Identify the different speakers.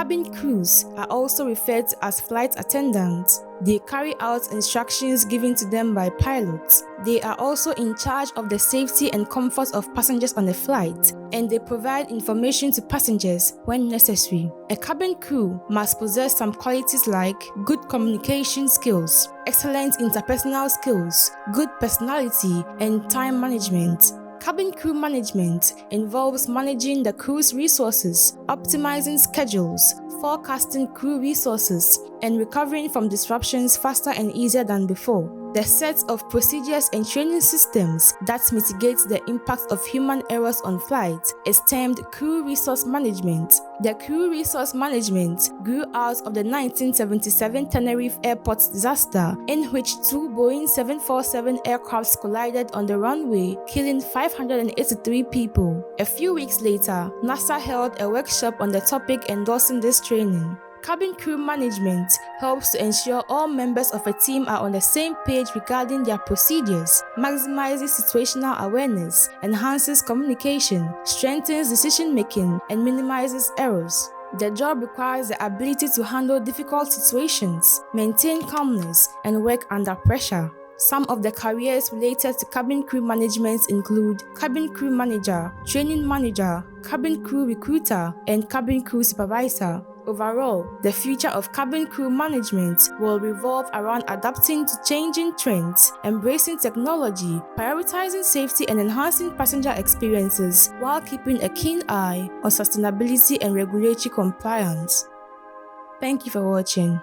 Speaker 1: Cabin crews are also referred to as flight attendants. They carry out instructions given to them by pilots. They are also in charge of the safety and comfort of passengers on a flight, and they provide information to passengers when necessary. A cabin crew must possess some qualities like good communication skills, excellent interpersonal skills, good personality, and time management. Cabin crew management involves managing the crew's resources, optimizing schedules, forecasting crew resources, and recovering from disruptions faster and easier than before. The set of procedures and training systems that mitigate the impact of human errors on flight is termed crew resource management. The crew resource management grew out of the 1977 Tenerife Airport disaster, in which two Boeing 747 aircrafts collided on the runway, killing 583 people. A few weeks later, NASA held a workshop on the topic endorsing this training. Cabin crew management helps to ensure all members of a team are on the same page regarding their procedures, maximizes situational awareness, enhances communication, strengthens decision-making, and minimizes errors. The job requires the ability to handle difficult situations, maintain calmness, and work under pressure. Some of the careers related to cabin crew management include cabin crew manager, training manager, cabin crew recruiter, and cabin crew supervisor. Overall, the future of cabin crew management will revolve around adapting to changing trends, embracing technology, prioritizing safety, and enhancing passenger experiences while keeping a keen eye on sustainability and regulatory compliance. Thank you for watching.